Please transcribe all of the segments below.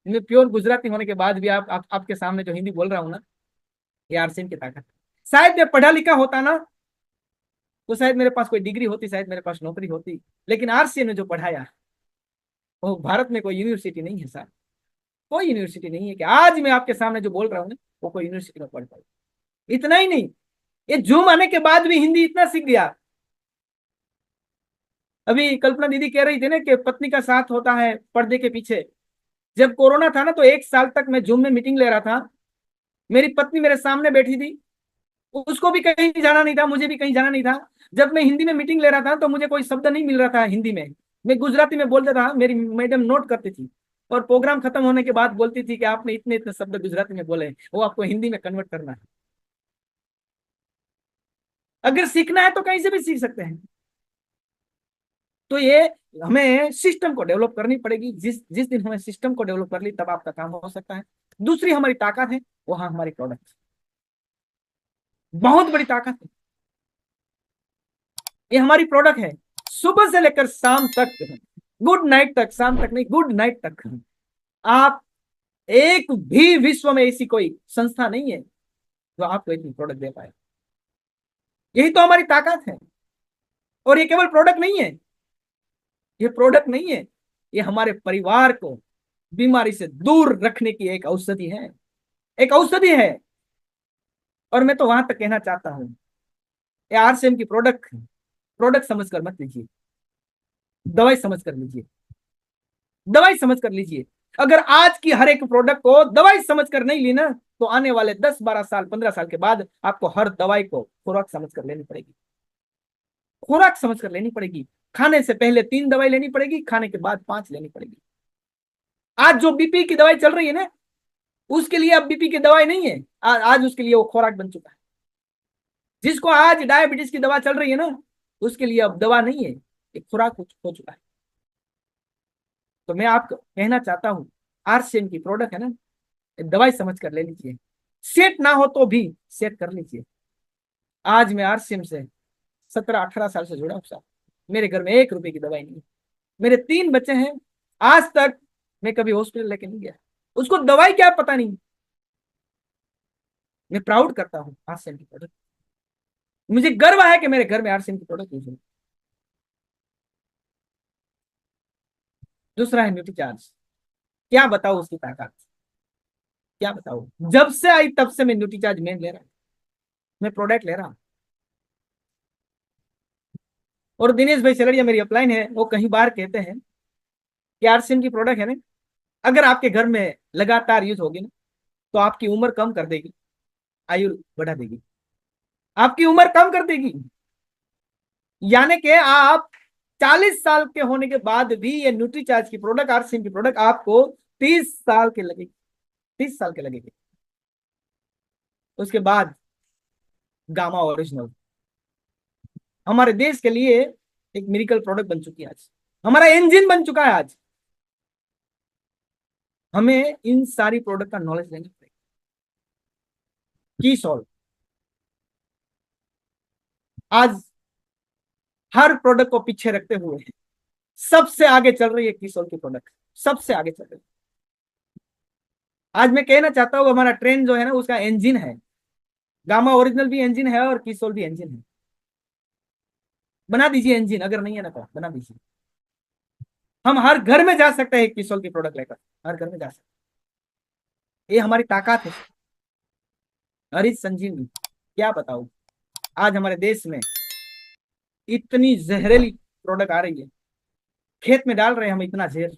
मैं प्योर गुजराती होने के बाद भी आपके सामने जो हिंदी बोल रहा हूँ ना, ये आरसीएम की ताकत। शायद मैं पढ़ा लिखा होता ना, तो शायद मेरे पास कोई डिग्री होती, शायद मेरे पास नौकरी होती। लेकिन आरसीएम ने जो पढ़ाया, वो भारत में कोई यूनिवर्सिटी नहीं है सर। कोई यूनिवर्सिटी नहीं है कि आज मैं आपके सामने जो बोल रहा हूँ ना, वो कोई यूनिवर्सिटी में पढ़ पाई। इतना ही नहीं, ये जूम आने के बाद भी हिंदी इतना सीख गया। अभी कल्पना दीदी कह रही थी ना कि पत्नी का साथ होता है पर्दे के पीछे। जब कोरोना था ना, तो 1 साल तक मैं जूम में मीटिंग ले रहा था। मेरी पत्नी मेरे सामने बैठी थी, उसको भी कहीं जाना नहीं था, मुझे भी कहीं जाना नहीं था। जब मैं हिंदी में मीटिंग ले रहा था तो मुझे कोई शब्द नहीं मिल रहा था हिंदी में, मैं गुजराती में बोलता था, मेरी मैडम नोट करती थी। और प्रोग्राम खत्म होने के बाद बोलती थी कि आपने इतने इतने शब्द गुजराती में बोले, वो आपको हिंदी में कन्वर्ट करना है। अगर सीखना है तो कहीं से भी सीख सकते हैं। तो ये हमें सिस्टम को डेवलप करनी पड़ेगी। जिस जिस दिन हमें सिस्टम को डेवलप कर ली, तब आपका काम हो सकता है। दूसरी हमारी ताकत है, वो हाँ हमारी प्रोडक्ट, बहुत बड़ी ताकत है। ये हमारी प्रोडक्ट है। सुबह से लेकर शाम तक, गुड नाइट तक, शाम तक नहीं, गुड नाइट तक। आप एक भी विश्व में ऐसी कोई संस्था नहीं है जो आपको इतनी प्रोडक्ट दे पाए। यही तो हमारी ताकत है। और ये केवल प्रोडक्ट नहीं है, ये प्रोडक्ट नहीं है, ये हमारे परिवार को बीमारी से दूर रखने की एक औषधि है, एक औषधि है। और मैं तो वहां तक कहना चाहता हूं, ये आरसीएम की प्रोडक्ट, प्रोडक्ट समझकर मत लीजिए, दवाई समझ कर लीजिए, दवाई समझ कर लीजिए। अगर आज की हर एक प्रोडक्ट को दवाई समझ कर नहीं ली ना, तो आने वाले 10 12 साल 15 साल के बाद आपको हर दवाई को खुराक समझ कर लेनी पड़ेगी, खुराक समझ कर लेनी पड़ेगी। खाने से पहले 3 दवाई लेनी पड़ेगी, खाने के बाद 5 लेनी पड़ेगी। आज जो बीपी की दवाई चल रही है ना, उसके लिए अब बीपी की दवाई नहीं है, आज उसके लिए वो खुराक बन चुका है। जिसको आज डायबिटीज की दवा चल रही है ना, उसके लिए अब दवा नहीं है, एक खुराक हो चुका है। तो मैं आपको कहना चाहता हूँ, आरसीएम की प्रोडक्ट है ना, दवाई समझ कर ले लीजिए। सेट ना हो तो भी सेट कर लीजिए। आज मैं आरसीएम से 17 18 साल से जुड़ा हूँ साहब। मेरे घर में 1 रुपए की दवाई नहीं है। मेरे 3 बच्चे हैं, आज तक मैं कभी हॉस्पिटल लेके नहीं गया। उसको दवाई क्या पता नहीं। मैं प्राउड करता हूँ आरसीएम की प्रोडक्ट। मुझे गर्व है कि मेरे घर में आरसीएम की प्रोडक्ट यूज है। दूसरा है न्यूट्री चार्ज। क्या बताओ उसकी ताकत, क्या बताओ। जब से आई तब से मैं न्यूट्री चार्ज मैं ले रहा हूँ, मैं प्रोडक्ट ले रहा हूँ। और दिनेश भाई सलरिया मेरी अपलाइन है, वो कहीं बार कहते हैं कि आरसीएम की प्रोडक्ट है ना, अगर आपके घर में लगातार यूज होगी ना, तो आपकी उम्र कम कर देगी, आयु बढ़ा देगी, आपकी उम्र कम कर देगी। यानी कि आप 40 साल के होने के बाद भी ये न्यूट्री चार्ज की प्रोडक्ट, आरसीएम की प्रोडक्ट आपको 30 साल के लगेगी, 30 साल के लगेगी। उसके बाद गामा ओरिजिनल हमारे देश के लिए एक मिरिकल प्रोडक्ट बन चुकी है आज, हमारा इंजन बन चुका है आज। हमें इन सारी प्रोडक्ट का नॉलेज लेना पड़ेगा। की सॉल्व आज हर प्रोडक्ट को पीछे रखते हुए सबसे आगे चल रही है, किसोल की प्रोडक्ट सबसे आगे चल रही है। आज मैं कहना चाहता हूँ, हमारा ट्रेन जो है ना, उसका इंजन है, गामा ओरिजिनल भी इंजन है और किसोल भी इंजन है। बना दीजिए इंजन, अगर नहीं है ना तो बना दीजिए। हम हर घर में जा सकते हैं किसोल की प्रोडक्ट लेकर, हर घर में जा सकते हैं। ये हमारी ताकत है, हरित संजीवनी। क्या बताऊं, आज हमारे देश में इतनी जहरीली प्रोडक्ट आ रही है, खेत में डाल रहे हैं हम इतना जहर,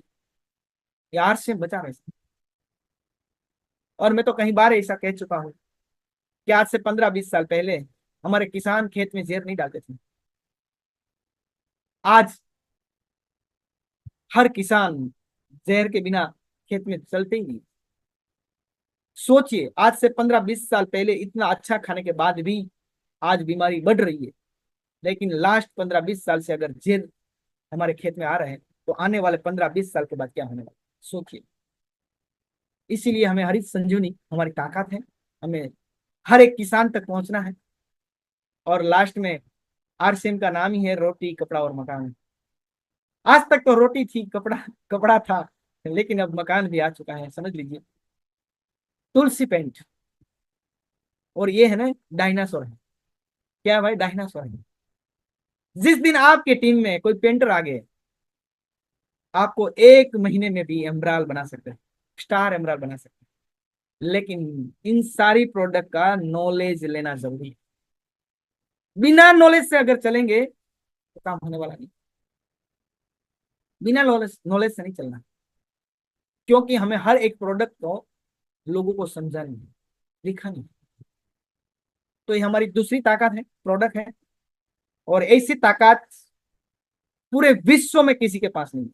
यार से बचा रहे हैं। और मैं तो कई बार ऐसा कह चुका हूं कि आज से 15 20 साल पहले हमारे किसान खेत में जहर नहीं डालते थे। आज हर किसान जहर के बिना खेत में चलते ही नहीं। सोचिए, आज से 15 20 साल पहले इतना अच्छा खाने के बाद भी आज बीमारी बढ़ रही है। लेकिन लास्ट 15 20 साल से अगर जहर हमारे खेत में आ रहे हैं, तो आने वाले 15 20 साल के बाद क्या होने वाला, सोचिए। इसीलिए हमें हरित संजीवनी हमारी ताकत है, हमें हर एक किसान तक पहुंचना है। और लास्ट में आरसीएम का नाम ही है रोटी कपड़ा और मकान। आज तक तो रोटी थी, कपड़ा कपड़ा था, लेकिन अब मकान भी आ चुका है, समझ लीजिए। तुलसी पेंट। और ये है ना, डायनासोर है। क्या है भाई? डायनासोर है। जिस दिन आपके टीम में कोई पेंटर आ गए, आपको एक महीने में भी एम्ब्राल बना सकते हैं, स्टार एम्ब्राल बना सकते हैं। लेकिन इन सारी प्रोडक्ट का नॉलेज लेना जरूरी है। बिना नॉलेज से अगर चलेंगे तो काम होने वाला नहीं। बिना नॉलेज नॉलेज से नहीं चलना, क्योंकि हमें हर एक प्रोडक्ट को लोगों को समझानी है, दिखानी है। तो ये हमारी दूसरी ताकत है, प्रोडक्ट है। और ऐसी ताकत पूरे विश्व में किसी के पास नहीं है।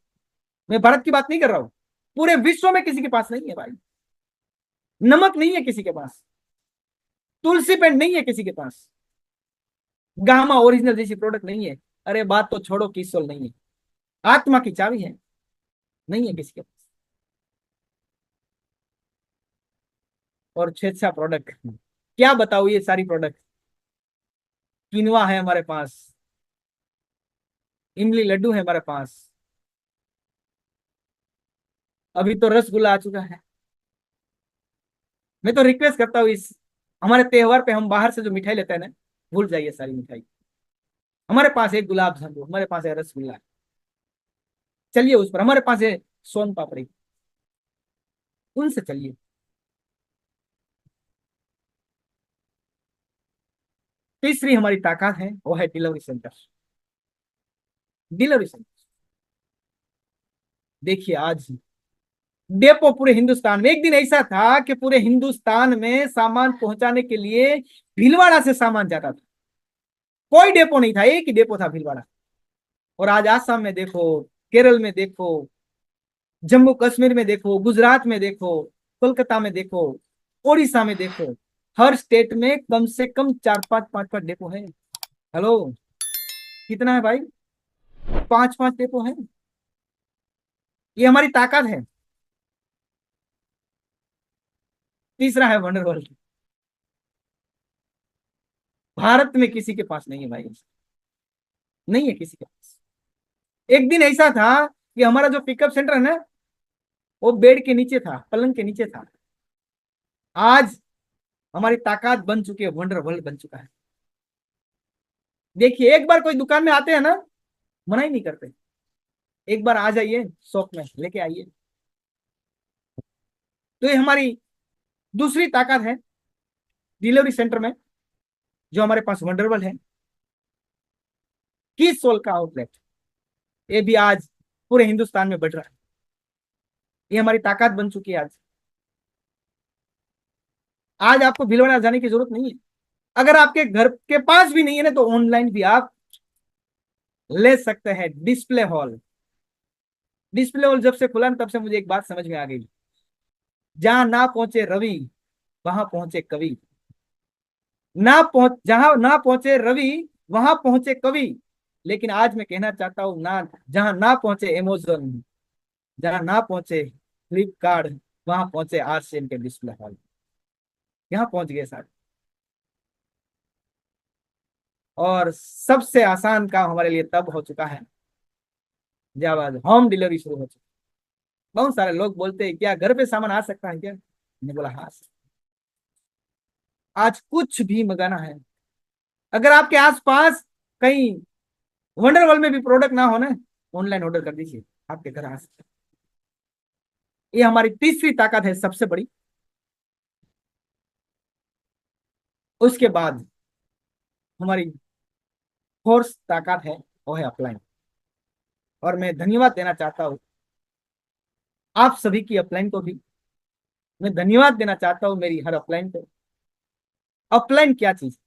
मैं भारत की बात नहीं कर रहा हूं, पूरे विश्व में किसी के पास नहीं है भाई। नमक नहीं है किसी के पास, तुलसी पेंट नहीं है किसी के पास, गामा ओरिजिनल जैसी प्रोडक्ट नहीं है। अरे बात तो छोड़ो, किसोल नहीं है। आत्मा की चाबी है, नहीं है किसी के पास। और 6 प्रोडक्ट, क्या बताओ ये सारी प्रोडक्ट। किनवा है हमारे पास, इमली लड्डू है हमारे पास, अभी तो रसगुल्ला आ चुका है। मैं तो रिक्वेस्ट करता हूँ, इस हमारे त्योहार पे हम बाहर से जो मिठाई लेते हैं ना, भूल जाइए सारी मिठाई। हमारे पास है गुलाब जामुन, हमारे पास है रसगुल्ला, चलिए उस पर। हमारे पास है सोन पापड़ी, उनसे चलिए। तीसरी हमारी ताकत है, वो है डिलीवरी सेंटर। डिलीवरी सेंटर, देखिए आज डेपो पूरे हिंदुस्तान में। एक दिन ऐसा था कि पूरे हिंदुस्तान में सामान पहुंचाने के लिए भीलवाड़ा से सामान जाता था। कोई डेपो नहीं था, एक ही डेपो था, भीलवाड़ा। और आज आसाम में देखो, केरल में देखो, जम्मू कश्मीर में देखो, गुजरात में देखो, कोलकाता में देखो, उड़ीसा में देखो, हर स्टेट में कम से कम 4 5 5 5 डेपो है। हेलो, कितना है भाई? 5 5 डेपो है। ये हमारी ताकत है। तीसरा है वंडर वर्ल्ड। भारत में किसी के पास नहीं है भाई, नहीं है किसी के पास। एक दिन ऐसा था कि हमारा जो पिकअप सेंटर है ना, वो बेड के नीचे था, पलंग के नीचे था। आज हमारी ताकत बन चुकी है, वंडर वर्ल्ड बन चुका है। देखिए, एक बार कोई दुकान में आते हैं ना, मना ही नहीं करते। एक बार आ जाइए शॉप में, लेके आइए। तो ये हमारी दूसरी ताकत है डिलीवरी सेंटर में, जो हमारे पास वंडर वर्ल्ड है। की सोल का आउटलेट, ये भी आज पूरे हिंदुस्तान में बढ़ रहा है। ये हमारी ताकत बन चुकी है आज। आज आपको भीलवाड़ा जाने की जरूरत नहीं है। अगर आपके घर के पास भी नहीं है ना, तो ऑनलाइन भी आप ले सकते हैं। डिस्प्ले हॉल, डिस्प्ले हॉल जब से खुला ना, तब से मुझे एक बात समझ में आ गई। जहां ना पहुंचे रवि, वहां पहुंचे कवि। जहां ना पहुंचे रवि, वहां पहुंचे कवि। लेकिन आज मैं कहना चाहता हूं ना, जहां ना पहुंचे अमेजोन, जहां ना पहुंचे फ्लिपकार्ट, वहां पहुंचे आरसीएम के डिस्प्ले हॉल। यहाँ पहुंच गए साहब। और सबसे आसान काम हमारे लिए तब हो चुका है जब आज होम डिलीवरी शुरू हो चुकी है। बहुत सारे लोग बोलते हैं, क्या घर पे सामान आ सकता है क्या? मैंने बोला हाँ। आज कुछ भी मंगाना है, अगर आपके आसपास कहीं वंडर वर्ल्ड में भी प्रोडक्ट ना हो ना, ऑनलाइन ऑर्डर कर दीजिए, आपके घर आ सकते हैं। ये हमारी तीसरी ताकत है, सबसे बड़ी। उसके बाद हमारी फोर्थ ताकत है, वो है अपलाइन। और मैं धन्यवाद देना चाहता हूँ आप सभी की अपलाइन को भी। मैं धन्यवाद देना चाहता हूँ मेरी हर अपलाइन को। अपलाइन क्या चीज,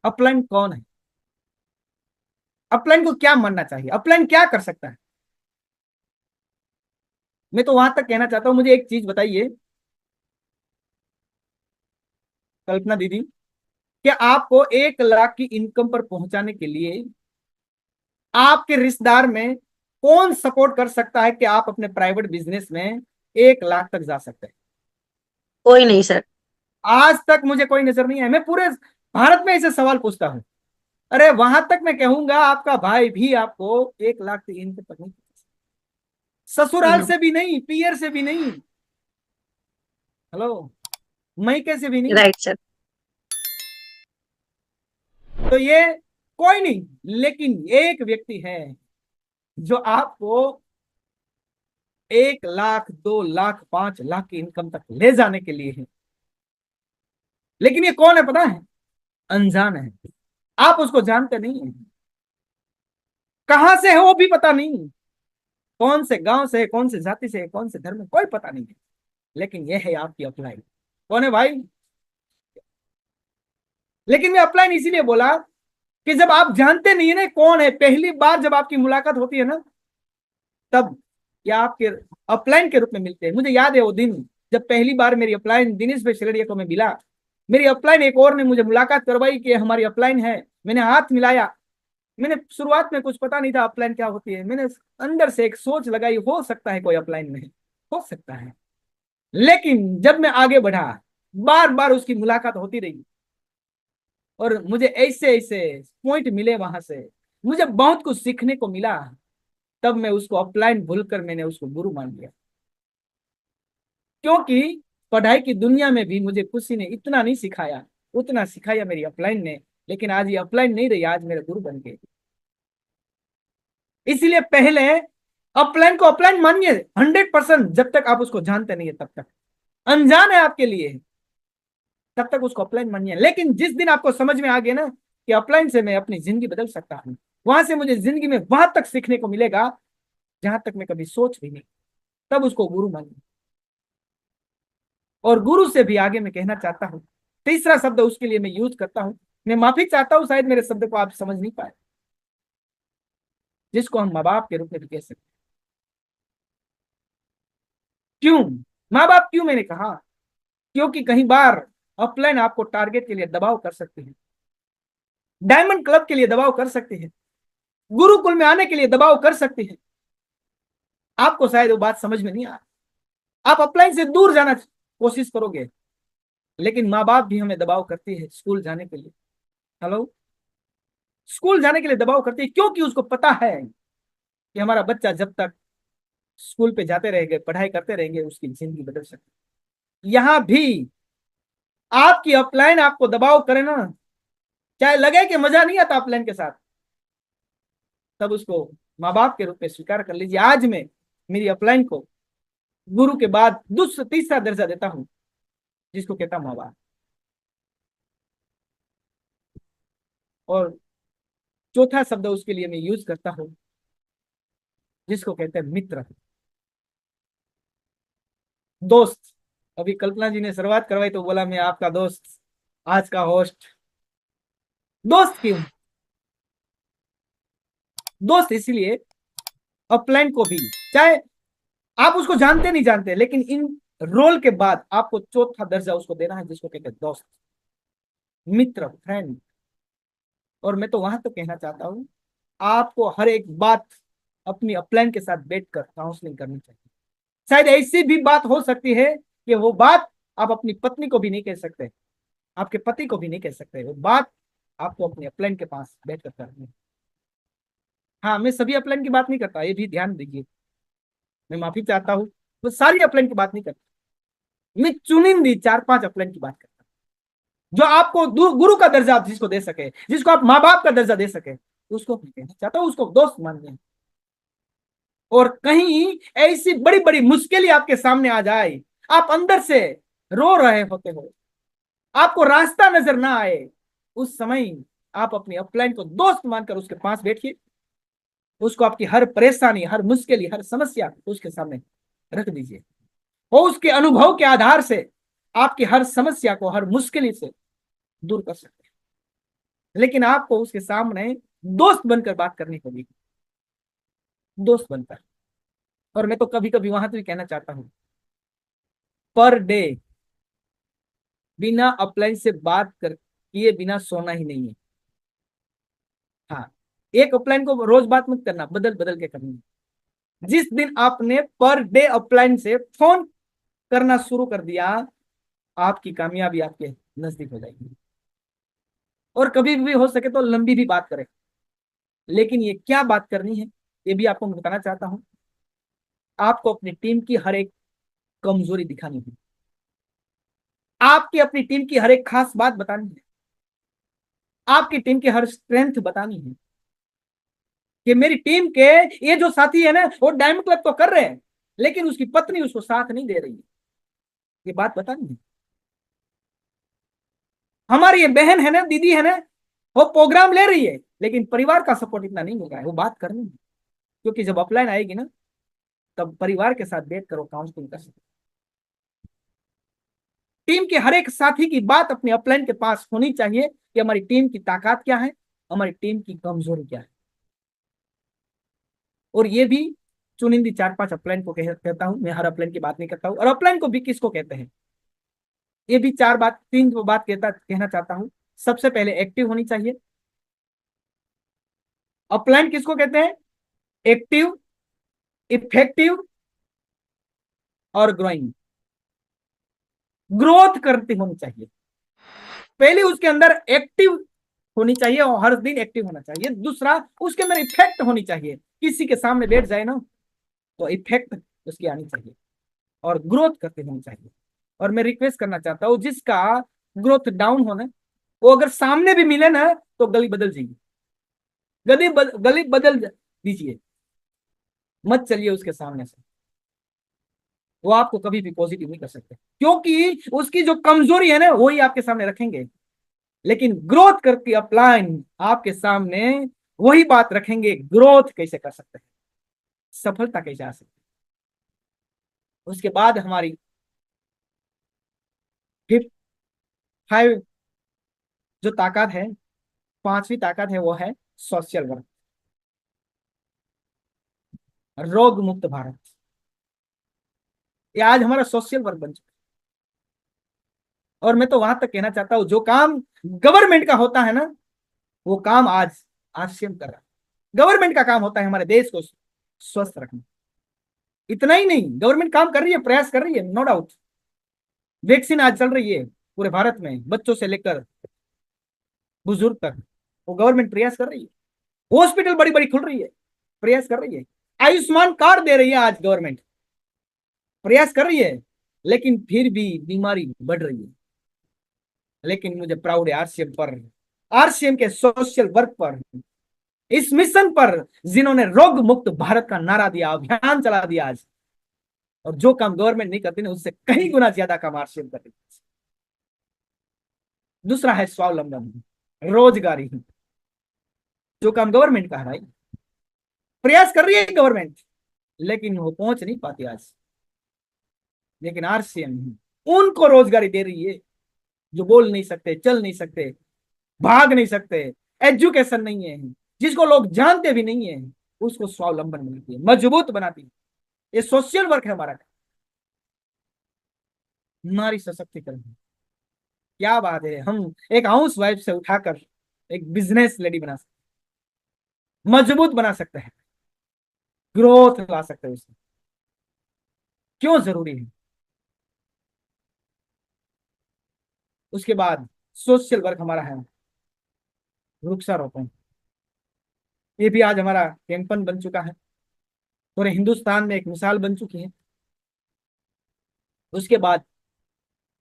अपलाइन कौन है, अपलाइन को क्या मानना चाहिए, अपलाइन क्या कर सकता है? मैं तो वहां तक कहना चाहता हूँ, मुझे एक चीज बताइए कल्पना दीदी, कि आपको 1 लाख की इनकम पर पहुंचाने के लिए आपके रिश्तेदार में कौन सपोर्ट कर सकता है कि आप अपने प्राइवेट बिजनेस में 1 लाख तक जा सकते हैं? कोई नहीं सर। आज तक मुझे कोई नजर नहीं है। मैं पूरे भारत में ऐसे सवाल पूछता हूं, अरे वहां तक मैं कहूंगा आपका भाई भी आपको 1 लाख की इनकम तक नहीं। ससुराल से भी नहीं, पियर से भी नहीं, हेलो, मायके से भी नहीं। Right sir. तो ये कोई नहीं, लेकिन एक व्यक्ति है जो आपको 1 लाख, 2 लाख, 5 लाख की इनकम तक ले जाने के लिए है। लेकिन ये कौन है पता है? अनजान है। आप उसको जानते नहीं है, कहां से है वो भी पता नहीं, कौन से गांव से है, कौन से जाति से है, कौन से धर्म में, कोई पता नहीं है। लेकिन ये है आपकी अपलाइन। कौन है भाई? लेकिन मैं अपलाइन इसीलिए बोला कि जब आप जानते नहीं है ना कौन है, पहली बार जब आपकी मुलाकात होती है ना, तब या आपके अपलाइन के रूप में मिलते हैं। मुझे याद है वो दिन जब पहली बार मेरी अपलाइन दिनेश भाई शेरडिया को मैं मिला। मेरी अपलाइन एक और ने मुझे मुलाकात करवाई कि हमारी अपलाइन है। मैंने हाथ मिलाया। मैंने शुरुआत में कुछ पता नहीं था अपलाइन क्या होती है। मैंने अंदर से एक सोच लगाई, हो सकता है कोई अपलाइन में है, हो सकता है। लेकिन जब मैं आगे बढ़ा, बार बार उसकी मुलाकात होती रही और मुझे ऐसे ऐसे पॉइंट मिले वहां से, मुझे बहुत कुछ सीखने को मिला। तब मैं उसको अपलाइन भूलकर मैंने उसको गुरु मान लिया। क्योंकि पढ़ाई की दुनिया में भी मुझे किसी ने इतना नहीं सिखाया, उतना सिखाया मेरी अपलाइन ने। लेकिन आज ये अपलाइन नहीं रही, आज मेरा गुरु बन गए। इसलिए पहले अपलाइन को अपलाइन मानिए 100%। जब तक आप उसको जानते नहीं है तब तक अनजान है आपके लिए, तब तक उसको अपलाइन मानिए। लेकिन जिस दिन आपको समझ में आ गया ना कि अपलाइन से मैं अपनी जिंदगी बदल सकता हूँ, वहां से मुझे जिंदगी में वहां तक सीखने को मिलेगा जहां तक मैं कभी सोच भी नहीं, तब उसको गुरु मानिए। और गुरु से भी आगे मैं कहना चाहता हूँ, तीसरा शब्द उसके लिए मैं यूज करता हूँ। मैं माफी चाहता हूँ, शायद मेरे शब्द को आप समझ नहीं पाए, जिसको हम माँ बाप के रूप में भी कह सकते हैं। क्यों माँ बाप? क्यों मैंने कहा? क्योंकि कई बार अपलाइन आपको टारगेट के लिए दबाव कर सकते हैं, डायमंड क्लब के लिए दबाव कर सकते हैं, गुरुकुल में आने के लिए दबाव कर सकते हैं। आपको शायद वो बात समझ में नहीं आ, आप अपलाइन से दूर जाना कोशिश करोगे। लेकिन माँ बाप भी हमें दबाव करती है स्कूल जाने के लिए। हेलो, स्कूल जाने के लिए दबाव करती है क्योंकि उसको पता है कि हमारा बच्चा जब तक स्कूल पे जाते रहेंगे, पढ़ाई करते रहेंगे, उसकी जिंदगी बदल सकती है। यहां भी आपकी अपलाइन आपको दबाव करे ना, चाहे लगे कि मजा नहीं आता अपलाइन के साथ, तब उसको माँ बाप के रूप में स्वीकार कर लीजिए। आज मैं मेरी अपलाइन को गुरु के बाद दूसरा तीसरा दर्जा देता हूं, जिसको कहता हूं माँ बाप। और चौथा शब्द उसके लिए मैं यूज करता हूं, जिसको कहते हैं मित्र, दोस्त। अभी कल्पना जी ने शुरुआत करवाई तो बोला मैं आपका दोस्त, आज का होस्ट। दोस्त क्यों? दोस्त इसलिए, अपलाइन को भी, चाहे आप उसको जानते नहीं जानते, लेकिन इन रोल के बाद आपको चौथा दर्जा उसको देना है, जिसको कहते हैं दोस्त, मित्र, फ्रेंड। और मैं तो वहां तो कहना चाहता हूं, आपको हर एक बात अपनी अपलाइन के साथ बैठकर काउंसलिंग करनी चाहिए। शायद ऐसी भी बात हो सकती है कि वो बात आप अपनी पत्नी को भी नहीं कह सकते, आपके पति को भी नहीं कह सकते, वो बात आपको अपने अपलाइन के पास बैठकर करनी है। हाँ, मैं सभी अपलाइन की बात नहीं करता, ये भी ध्यान दीजिए। मैं माफी चाहता हूँ, वो सारी अपलाइन की बात नहीं करता। मैं चुनिंदी 4-5 अपलाइन की बात करता हूँ, जो आपको गुरु का दर्जा आप जिसको दे सके, जिसको आप माँ बाप का दर्जा दे सके, उसको मैं कहना चाहता हूँ, उसको दोस्त मानिए। और कहीं ऐसी बड़ी बड़ी मुश्किलें आपके सामने आ जाए, आप अंदर से रो रहे होते हो, आपको रास्ता नजर ना आए, उस समय आप अपनी अपलाइन को दोस्त मानकर उसके पास बैठिए। उसको आपकी हर परेशानी, हर मुश्किल, हर समस्या उसके सामने रख दीजिए। वो उसके अनुभव के आधार से आपकी हर समस्या को, हर मुश्किल से दूर कर सकते हैं। लेकिन आपको उसके सामने दोस्त बनकर बात करनी होगी, दोस्त बनकर। और मैं तो कभी कभी वहां तो भी कहना चाहता हूं, पर डे बिना अपलाइन से बात कर किए बिना सोना ही नहीं है। हाँ, एक अपलाइन को रोज बात मत करना, बदल बदल के करना। जिस दिन आपने पर डे अपलाइन से फोन करना शुरू कर दिया, आपकी कामयाबी आपके नजदीक हो जाएगी। और कभी भी हो सके तो लंबी भी बात करें। लेकिन ये क्या बात करनी है, ये भी आपको मैं बताना चाहता हूं। आपको अपनी टीम की हर एक कमजोरी दिखानी है, आपकी अपनी टीम की हर एक खास बात बतानी है, आपकी टीम की हर स्ट्रेंथ बतानी है कि मेरी टीम के ये जो साथी है ना, वो डायमंड क्लब तो कर रहे हैं, लेकिन उसकी पत्नी उसको साथ नहीं दे रही है। ये बात बतानी है। हमारी ये बहन है ना, दीदी है ना, वो प्रोग्राम ले रही है, लेकिन परिवार का सपोर्ट इतना नहीं मिल रहा है, वो बात करनी है। क्योंकि जब अपलाइन आएगी ना, तब परिवार के साथ बैठ कर वो काउंसलिंग कर सकते। टीम के हर एक साथी की बात अपने अपलाइन के पास होनी चाहिए कि हमारी टीम की ताकत क्या है, हमारी टीम की कमजोरी क्या है। और ये भी चुनिंदी 4-5 अपलाइन को कहता हूं मैं, हर अपलाइन की बात नहीं करता हूं। और अपलाइन को भी किसको कहते हैं, ये भी 3 बात कहना चाहता हूं। सबसे पहले एक्टिव होनी चाहिए। अपलाइन किसको कहते हैं, एक्टिव, इफेक्टिव और ग्रोइंग, ग्रोथ करती होनी चाहिए। पहले उसके अंदर एक्टिव होनी चाहिए और हर दिन एक्टिव होना चाहिए। दूसरा, उसके अंदर इफेक्ट होनी चाहिए, किसी के सामने बैठ जाए ना तो इफेक्ट उसकी आनी चाहिए। और ग्रोथ करते होनी चाहिए। और मैं रिक्वेस्ट करना चाहता हूं, जिसका ग्रोथ डाउन होना, वो अगर सामने भी मिले ना तो गली बदल जाइए, गली बदल दीजिए, मत चलिए उसके सामने से। वो आपको कभी भी पॉजिटिव नहीं कर सकते, क्योंकि उसकी जो कमजोरी है ना वही आपके सामने रखेंगे। लेकिन ग्रोथ करके अपलाइन आपके सामने वही बात रखेंगे, ग्रोथ कैसे कर सकते हैं, सफलता कैसे आ सकती है। उसके बाद हमारी फिफ्थ, 5 जो ताकत है, 5वीं ताकत है, वो है सोशल वर्क, रोग मुक्त भारत। ये आज हमारा सोशल वर्क बन चुका है। और मैं तो वहां तक कहना चाहता हूं, जो काम गवर्नमेंट का होता है ना, वो काम आज आरसीएम कर रहा है। गवर्नमेंट का काम होता है हमारे देश को स्वस्थ रखना। इतना ही नहीं, गवर्नमेंट काम कर रही है, प्रयास कर रही है, नो डाउट। वैक्सीन आज चल रही है पूरे भारत में, बच्चों से लेकर बुजुर्ग तक, वो गवर्नमेंट प्रयास कर रही है। हॉस्पिटल बड़ी बड़ी खुल रही है, प्रयास कर रही है। आयुष्मान कार्ड दे रही है आज गवर्नमेंट, प्रयास कर रही है। लेकिन फिर भी बीमारी बढ़ रही है। लेकिन मुझे प्राउड है आरसीएम पर, आरसीएम के सोशल वर्क पर, इस मिशन पर, जिन्होंने रोग मुक्त भारत का नारा दिया, अभियान चला दिया आज। और जो काम गवर्नमेंट नहीं करती ना, उससे कहीं गुना ज्यादा काम आरसीएम करती है। दूसरा है स्वावलंबन, रोजगारी, जो काम गवर्नमेंट का है भाई, प्रयास कर रही है गवर्नमेंट, लेकिन वो पहुंच नहीं पाती आज। लेकिन आरसीएम उनको रोजगारी दे रही है, जो बोल नहीं सकते, चल नहीं सकते, भाग नहीं सकते, एजुकेशन नहीं है, जिसको लोग जानते भी नहीं है, उसको स्वावलंबन बनाती है, मजबूत बनाती है। ये सोशल वर्क है हमारा, नारी सशक्तिकरण। क्या बात है, हम एक हाउस वाइफ से उठाकर एक बिजनेस लेडी बना सकते, मजबूत बना सकते हैं, ग्रोथ ला सकते हैं उसमें। क्यों जरूरी है। उसके बाद सोशल वर्क हमारा है वृक्षारोपण। ये भी आज हमारा कैंपन बन चुका है, पूरे हिंदुस्तान में एक मिसाल बन चुकी है। उसके बाद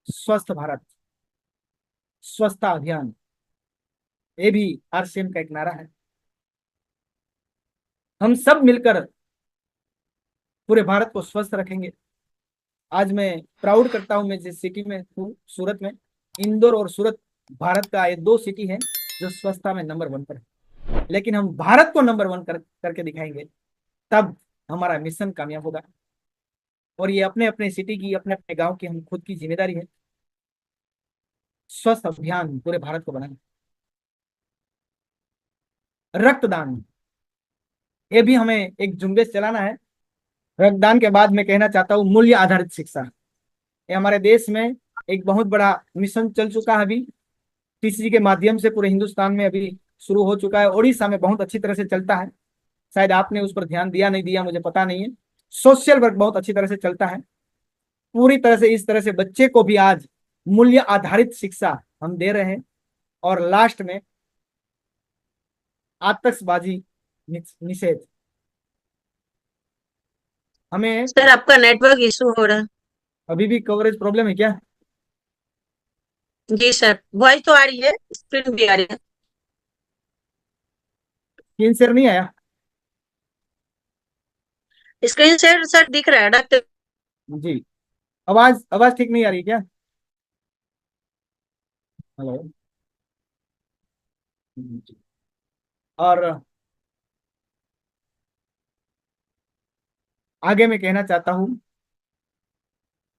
स्वस्थ भारत, स्वच्छता अभियान, ये भी आरसीएम का एक नारा है। हम सब मिलकर पूरे भारत को स्वस्थ रखेंगे। आज मैं प्राउड करता हूं, मैं जिस सिटी में हूँ, सूरत में, इंदौर और सूरत भारत का ये 2 सिटी है जो स्वच्छता में नंबर 1 पर है। लेकिन हम भारत को नंबर 1 करके दिखाएंगे, तब हमारा मिशन कामयाब होगा। और ये अपने अपने सिटी की, अपने अपने गांव की हम खुद की जिम्मेदारी है, स्वस्थ अभियान पूरे भारत को बनाना। रक्तदान, ये भी हमें एक झुंबेश चलाना है। रक्तदान के बाद मैं कहना चाहता हूँ मूल्य आधारित शिक्षा। ये हमारे देश में एक बहुत बड़ा मिशन चल चुका है अभी, टीसीजी के माध्यम से पूरे हिंदुस्तान में अभी शुरू हो चुका है। ओडिशा में बहुत अच्छी तरह से चलता है, शायद आपने उस पर ध्यान दिया नहीं दिया मुझे पता नहीं है। सोशल वर्क बहुत अच्छी तरह से चलता है, पूरी तरह से इस तरह से बच्चे को भी आज मूल्य आधारित शिक्षा हम दे रहे हैं। और लास्ट में आतंकबाजी निषेध, हमें सर आपका नेटवर्क इशू हो रहा अभी भी कवरेज प्रॉब्लम है क्या? है। जी सर, वॉइस तो आ रही है, स्क्रीन भी आ रही है। स्क्रीन शेयर नहीं आया? स्क्रीन शेयर सर दिख रहा है डॉक्टर। जी। आवाज आवाज ठीक नहीं आ रही क्या? हेलो। और आगे मैं कहना चाहता हूँ,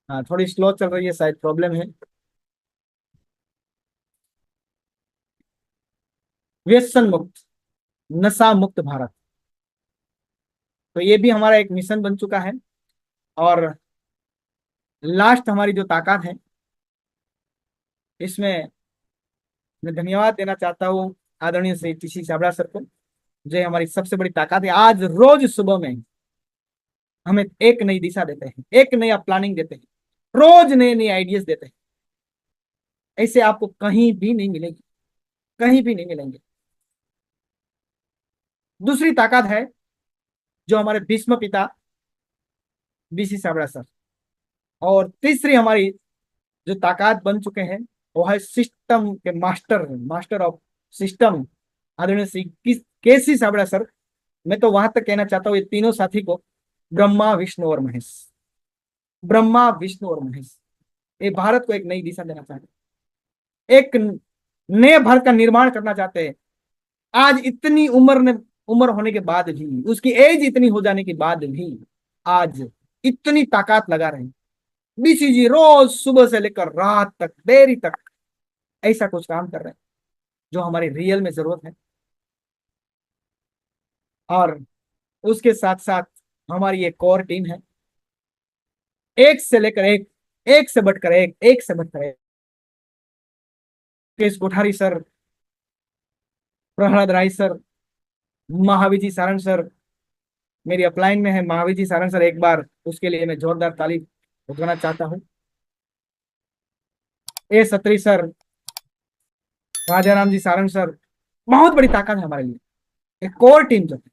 हाँ थोड़ी स्लो चल रही है, शायद प्रॉब्लम है। व्यसन मुक्त, नशा मुक्त भारत, तो ये भी हमारा एक मिशन बन चुका है। और लास्ट हमारी जो ताकत है, इसमें मैं धन्यवाद देना चाहता हूँ आदरणीय श्री टीसी छाबड़ा सर को, जो हमारी सबसे बड़ी ताकत है। आज रोज सुबह में हमें एक नई दिशा देते हैं, एक नया प्लानिंग देते हैं, रोज नए नए आइडियाज देते हैं। ऐसे आपको कहीं भी नहीं मिलेगी, कहीं भी नहीं मिलेंगे। दूसरी ताकत है जो हमारे भीष्म पिता बीसी छाबड़ा सर। और तीसरी हमारी जो ताकत बन चुके हैं, वो है सिस्टम के मास्टर, मास्टर ऑफ सिस्टम, आदरणीय श्री केसी छाबड़ा सर। मैं तो वहां तक कहना चाहता हूँ ये तीनों साथी को, ब्रह्मा विष्णु और महेश, ब्रह्मा विष्णु और महेश, ये भारत को एक नई दिशा देना चाहते हैं, एक नए भारत का निर्माण करना चाहते हैं। आज इतनी उम्र होने के बाद भी, उसकी एज इतनी हो जाने के बाद भी आज इतनी ताकत लगा रहे हैं। बीसीजी रोज सुबह से लेकर रात तक, देरी तक ऐसा कुछ काम कर रहे हैं जो हमारी रियल में जरूरत है। और उसके साथ साथ हमारी एक कोर टीम है, एक से लेकर एक, एक से बढ़कर एक से बढ़कर एक। केश कोठारी सर, प्रहलाद राय सर, महावीर जी सारण सर, मेरी अपलाइन में है महावीर जी सारण सर, एक बार उसके लिए मैं जोरदार ताली बजाना चाहता हूँ। ए सत्री सर, राजा राम जी सारण सर, बहुत बड़ी ताकत है हमारे लिए, एक कोर टीम जो है।